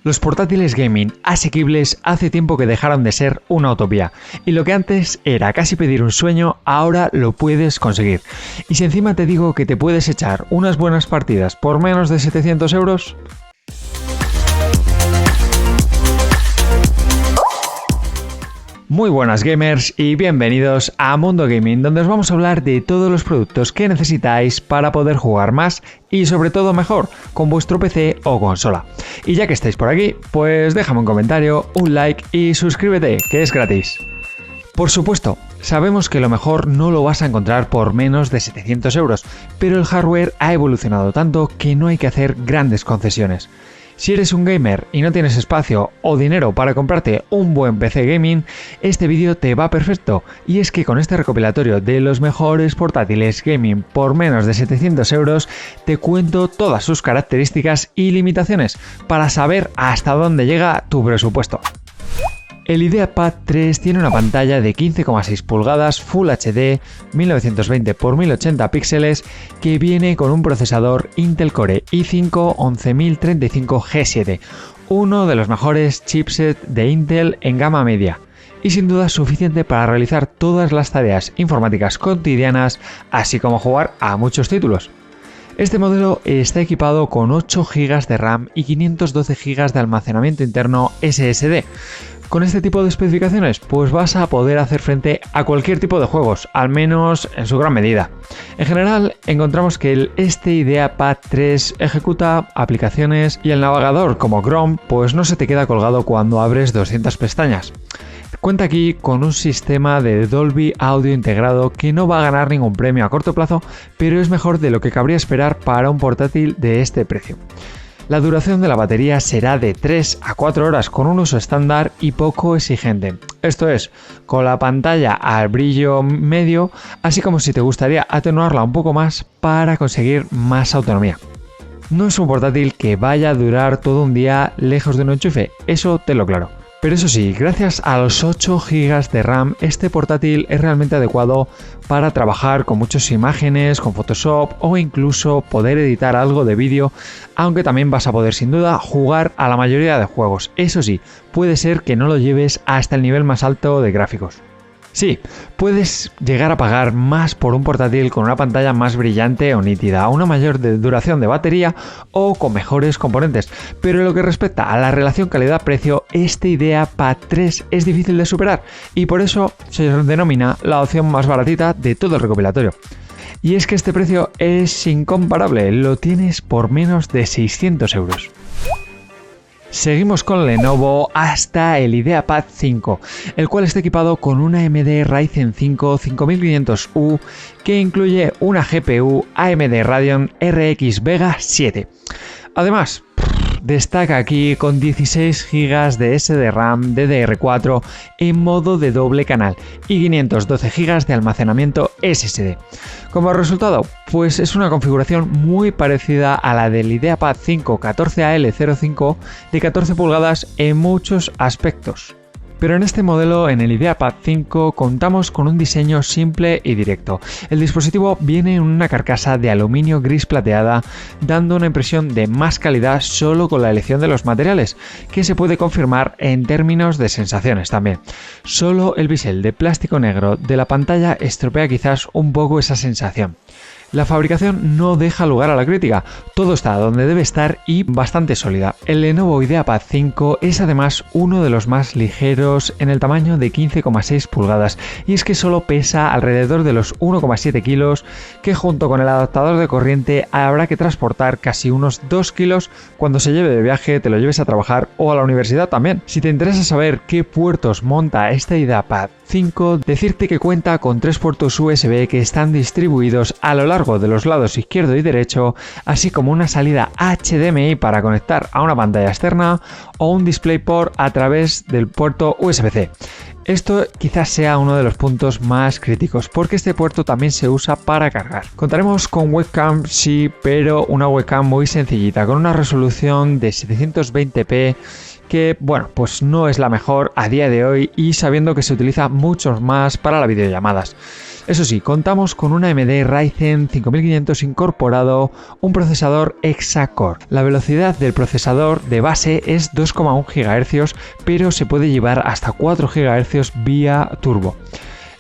Los portátiles gaming asequibles hace tiempo que dejaron de ser una utopía, y lo que antes era casi pedir un sueño, ahora lo puedes conseguir. Y si encima te digo que te puedes echar unas buenas partidas por menos de 700 euros... Muy buenas gamers y bienvenidos a Mundo Gaming, donde os vamos a hablar de todos los productos que necesitáis para poder jugar más y sobre todo mejor con vuestro PC o consola. Y ya que estáis por aquí, pues déjame un comentario, un like y suscríbete, que es gratis. Por supuesto, sabemos que lo mejor no lo vas a encontrar por menos de 700 euros, pero el hardware ha evolucionado tanto que no hay que hacer grandes concesiones. Si eres un gamer y no tienes espacio o dinero para comprarte un buen PC gaming, este vídeo te va perfecto. Y es que con este recopilatorio de los mejores portátiles gaming por menos de 700 euros, te cuento todas sus características y limitaciones para saber hasta dónde llega tu presupuesto. El IdeaPad 3 tiene una pantalla de 15,6 pulgadas Full HD 1920x1080 píxeles que viene con un procesador Intel Core i5 11035G7, uno de los mejores chipsets de Intel en gama media y sin duda suficiente para realizar todas las tareas informáticas cotidianas, así como jugar a muchos títulos. Este modelo está equipado con 8 GB de RAM y 512 GB de almacenamiento interno SSD. Con este tipo de especificaciones, pues vas a poder hacer frente a cualquier tipo de juegos, al menos en su gran medida. En general, encontramos que este IdeaPad 3 ejecuta aplicaciones y el navegador como Chrome, pues no se te queda colgado cuando abres 200 pestañas. Cuenta aquí con un sistema de Dolby Audio integrado que no va a ganar ningún premio a corto plazo, pero es mejor de lo que cabría esperar para un portátil de este precio. La duración de la batería será de 3 a 4 horas con un uso estándar y poco exigente. Esto es, con la pantalla al brillo medio, así como si te gustaría atenuarla un poco más para conseguir más autonomía. No es un portátil que vaya a durar todo un día lejos de un enchufe, eso te lo claro. Pero eso sí, gracias a los 8 GB de RAM, este portátil es realmente adecuado para trabajar con muchas imágenes, con Photoshop o incluso poder editar algo de vídeo, aunque también vas a poder sin duda jugar a la mayoría de juegos. Eso sí, puede ser que no lo lleves hasta el nivel más alto de gráficos. Sí, puedes llegar a pagar más por un portátil con una pantalla más brillante o nítida, una mayor duración de batería o con mejores componentes, pero en lo que respecta a la relación calidad-precio, este IdeaPad 3 es difícil de superar y por eso se denomina la opción más baratita de todo el recopilatorio. Y es que este precio es incomparable, lo tienes por menos de 600 euros. Seguimos con Lenovo hasta el IdeaPad 5, el cual está equipado con una AMD Ryzen 5 5500U que incluye una GPU AMD Radeon RX Vega 7. Además, destaca aquí con 16 GB de SDRAM DDR4 en modo de doble canal y 512 GB de almacenamiento SSD. Como resultado, pues es una configuración muy parecida a la del IdeaPad 5 14AL05 de 14 pulgadas en muchos aspectos. Pero en este modelo, en el IdeaPad 5, contamos con un diseño simple y directo. El dispositivo viene en una carcasa de aluminio gris plateada, dando una impresión de más calidad solo con la elección de los materiales, que se puede confirmar en términos de sensaciones también. Solo el bisel de plástico negro de la pantalla estropea quizás un poco esa sensación. La fabricación no deja lugar a la crítica, todo está donde debe estar y bastante sólida. El Lenovo IdeaPad 5 es además uno de los más ligeros en el tamaño de 15,6 pulgadas y es que solo pesa alrededor de los 1,7 kilos que junto con el adaptador de corriente habrá que transportar casi unos 2 kilos cuando se lleve de viaje, te lo lleves a trabajar o a la universidad también. Si te interesa saber qué puertos monta este IdeaPad 5, decirte que cuenta con 3 puertos USB que están distribuidos a lo largo de los lados izquierdo y derecho, así como una salida HDMI para conectar a una pantalla externa o un DisplayPort a través del puerto USB-C. Esto quizás sea uno de los puntos más críticos, porque este puerto también se usa para cargar. Contaremos con webcam, sí, pero una webcam muy sencillita, con una resolución de 720p, que, bueno, pues no es la mejor a día de hoy y sabiendo que se utiliza mucho más para las videollamadas. Eso sí, contamos con una AMD Ryzen 5500 incorporado, un procesador Hexa-Core. La velocidad del procesador de base es 2,1 GHz, pero se puede llevar hasta 4 GHz vía turbo.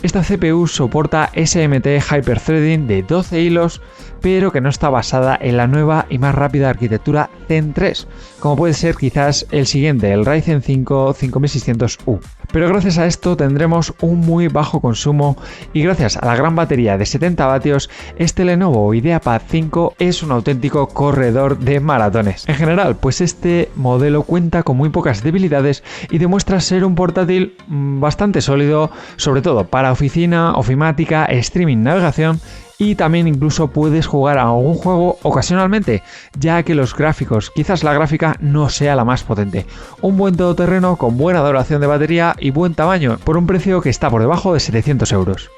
Esta CPU soporta SMT Hyper-Threading de 12 hilos, pero que no está basada en la nueva y más rápida arquitectura Zen 3, como puede ser quizás el siguiente, el Ryzen 5 5600U. Pero gracias a esto tendremos un muy bajo consumo y gracias a la gran batería de 70 vatios, este Lenovo IdeaPad 5 es un auténtico corredor de maratones. En general, pues este modelo cuenta con muy pocas debilidades y demuestra ser un portátil bastante sólido, sobre todo para oficina, ofimática, streaming, navegación, y también incluso puedes jugar a algún juego ocasionalmente, ya que los gráficos, quizás la gráfica no sea la más potente. Un buen todoterreno con buena duración de batería y buen tamaño, por un precio que está por debajo de 700 euros.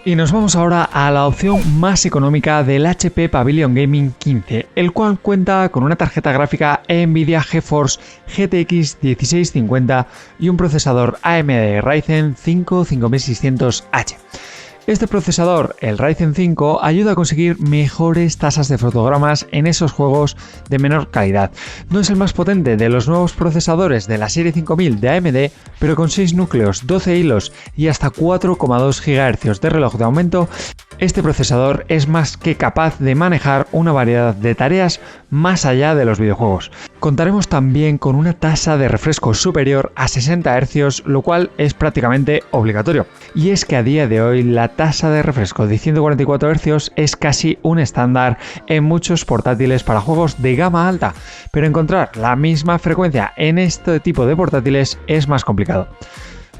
Y nos vamos ahora a la opción más económica del HP Pavilion Gaming 15, el cual cuenta con una tarjeta gráfica Nvidia GeForce GTX 1650 y un procesador AMD Ryzen 5 5600H. Este procesador, el Ryzen 5, ayuda a conseguir mejores tasas de fotogramas en esos juegos de menor calidad. No es el más potente de los nuevos procesadores de la serie 5000 de AMD, pero con 6 núcleos, 12 hilos y hasta 4,2 GHz de reloj de aumento, este procesador es más que capaz de manejar una variedad de tareas más allá de los videojuegos. Contaremos también con una tasa de refresco superior a 60 Hz, lo cual es prácticamente obligatorio. Y es que a día de hoy la tasa de refresco de 144 Hz es casi un estándar en muchos portátiles para juegos de gama alta, pero encontrar la misma frecuencia en este tipo de portátiles es más complicado.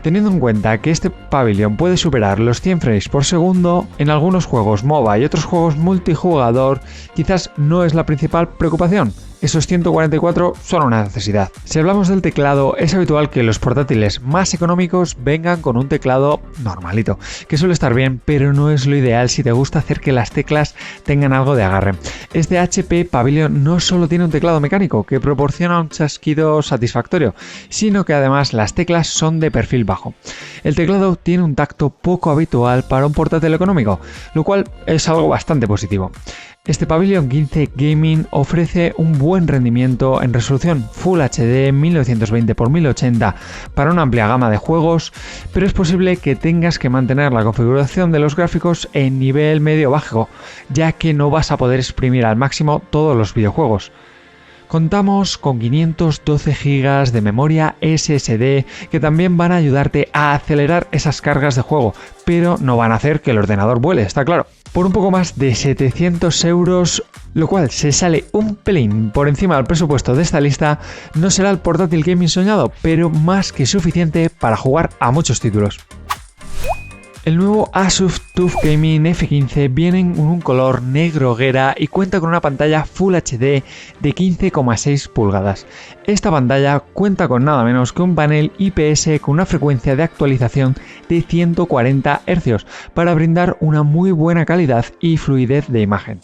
Teniendo en cuenta que este Pavilion puede superar los 100 frames por segundo, en algunos juegos MOBA y otros juegos multijugador, quizás no es la principal preocupación. Esos 144 son una necesidad. Si hablamos del teclado, es habitual que los portátiles más económicos vengan con un teclado normalito, que suele estar bien, pero no es lo ideal si te gusta hacer que las teclas tengan algo de agarre. Este HP Pavilion no solo tiene un teclado mecánico que proporciona un chasquido satisfactorio, sino que además las teclas son de perfil bajo. El teclado tiene un tacto poco habitual para un portátil económico, lo cual es algo bastante positivo. Este Pavilion 15 Gaming ofrece un buen rendimiento en resolución Full HD 1920x1080 para una amplia gama de juegos, pero es posible que tengas que mantener la configuración de los gráficos en nivel medio-bajo, ya que no vas a poder exprimir al máximo todos los videojuegos. Contamos con 512 GB de memoria SSD que también van a ayudarte a acelerar esas cargas de juego, pero no van a hacer que el ordenador vuele, está claro. Por un poco más de 700 euros, lo cual se sale un pelín por encima del presupuesto de esta lista, no será el portátil gaming soñado, pero más que suficiente para jugar a muchos títulos. El nuevo Asus TUF Gaming F15 viene en un color negro hoguera y cuenta con una pantalla Full HD de 15,6 pulgadas. Esta pantalla cuenta con nada menos que un panel IPS con una frecuencia de actualización de 140 Hz para brindar una muy buena calidad y fluidez de imagen.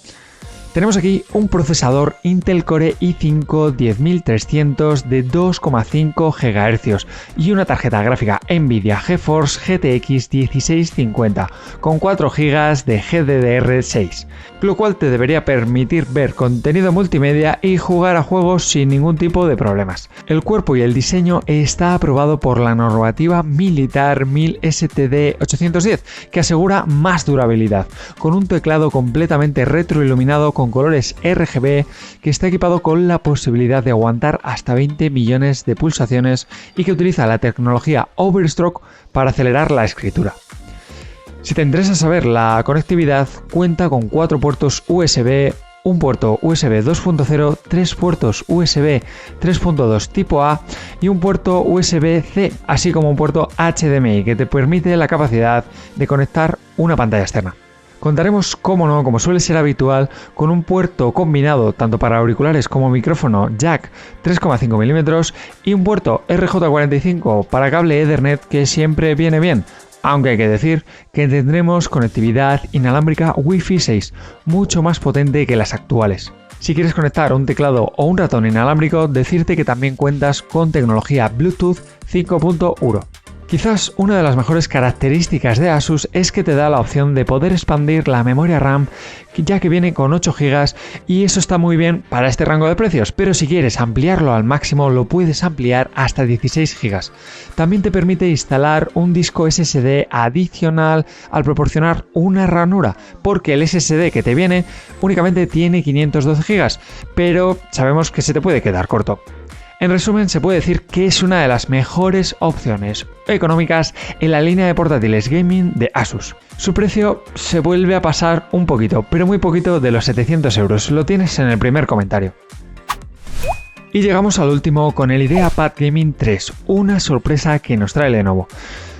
Tenemos aquí un procesador Intel Core i5 10300 de 2,5 GHz y una tarjeta gráfica Nvidia GeForce GTX 1650 con 4 GB de GDDR6, lo cual te debería permitir ver contenido multimedia y jugar a juegos sin ningún tipo de problemas. El cuerpo y el diseño está aprobado por la normativa militar 1000 STD 810, que asegura más durabilidad, con un teclado completamente retroiluminado con colores RGB que está equipado con la posibilidad de aguantar hasta 20 millones de pulsaciones y que utiliza la tecnología Overstroke para acelerar la escritura. Si te interesa saber la conectividad, cuenta con 4 puertos USB, un puerto USB 2.0, 3 puertos USB 3.2 tipo A y un puerto USB-C, así como un puerto HDMI que te permite la capacidad de conectar una pantalla externa. Contaremos, como no, como suele ser habitual, con un puerto combinado tanto para auriculares como micrófono jack 3,5 mm y un puerto RJ45 para cable Ethernet que siempre viene bien, aunque hay que decir que tendremos conectividad inalámbrica Wi-Fi 6, mucho más potente que las actuales. Si quieres conectar un teclado o un ratón inalámbrico, decirte que también cuentas con tecnología Bluetooth 5.1. Quizás una de las mejores características de Asus es que te da la opción de poder expandir la memoria RAM, ya que viene con 8 GB y eso está muy bien para este rango de precios, pero si quieres ampliarlo al máximo lo puedes ampliar hasta 16 GB. También te permite instalar un disco SSD adicional al proporcionar una ranura, porque el SSD que te viene únicamente tiene 512 GB, pero sabemos que se te puede quedar corto. En resumen, se puede decir que es una de las mejores opciones económicas en la línea de portátiles gaming de Asus. Su precio se vuelve a pasar un poquito, pero muy poquito, de los 700 euros. Lo tienes en el primer comentario. Y llegamos al último con el IdeaPad Gaming 3, una sorpresa que nos trae Lenovo.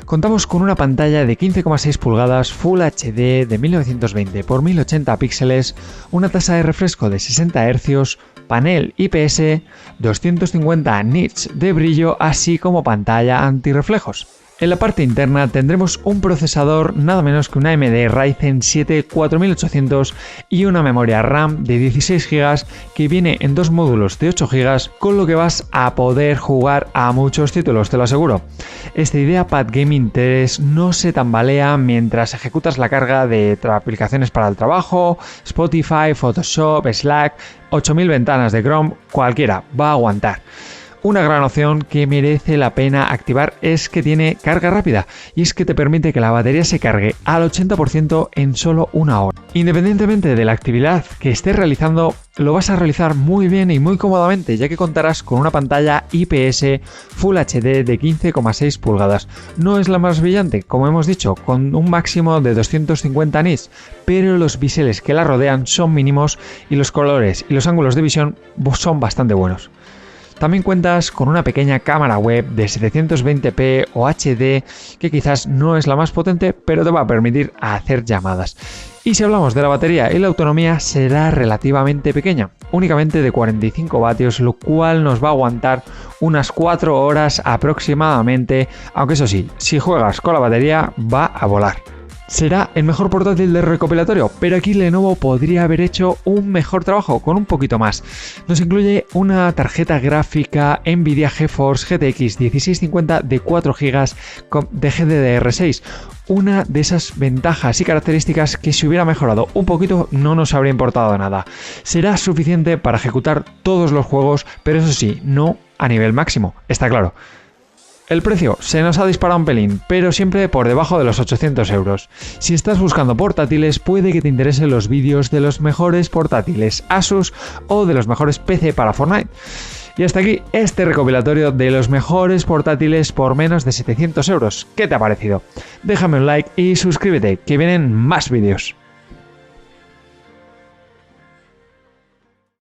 Contamos con una pantalla de 15,6 pulgadas Full HD de 1920 x 1080 píxeles, una tasa de refresco de 60 Hz, panel IPS, 250 nits de brillo, así como pantalla antirreflejos. En la parte interna tendremos un procesador nada menos que una AMD Ryzen 7 4800 y una memoria RAM de 16 GB que viene en dos módulos de 8 GB, con lo que vas a poder jugar a muchos títulos, te lo aseguro. Este IdeaPad Gaming 3 no se tambalea mientras ejecutas la carga de aplicaciones para el trabajo, Spotify, Photoshop, Slack, 8000 ventanas de Chrome, cualquiera, va a aguantar. Una gran opción que merece la pena activar es que tiene carga rápida, y es que te permite que la batería se cargue al 80% en solo una hora. Independientemente de la actividad que estés realizando, lo vas a realizar muy bien y muy cómodamente, ya que contarás con una pantalla IPS Full HD de 15,6 pulgadas. No es la más brillante, como hemos dicho, con un máximo de 250 nits, pero los biseles que la rodean son mínimos y los colores y los ángulos de visión son bastante buenos. También cuentas con una pequeña cámara web de 720p o HD que quizás no es la más potente, pero te va a permitir hacer llamadas. Y si hablamos de la batería y la autonomía, será relativamente pequeña, únicamente de 45 vatios, lo cual nos va a aguantar unas 4 horas aproximadamente, aunque eso sí, si juegas con la batería va a volar. Será el mejor portátil de recopilatorio, pero aquí Lenovo podría haber hecho un mejor trabajo con un poquito más. Nos incluye una tarjeta gráfica Nvidia GeForce GTX 1650 de 4 GB de GDDR6. Una de esas ventajas y características que si hubiera mejorado un poquito no nos habría importado nada. Será suficiente para ejecutar todos los juegos, pero eso sí, no a nivel máximo, está claro. El precio se nos ha disparado un pelín, pero siempre por debajo de los 800 euros. Si estás buscando portátiles, puede que te interesen los vídeos de los mejores portátiles Asus o de los mejores PC para Fortnite. Y hasta aquí este recopilatorio de los mejores portátiles por menos de 700 euros. ¿Qué te ha parecido? Déjame un like y suscríbete, que vienen más vídeos.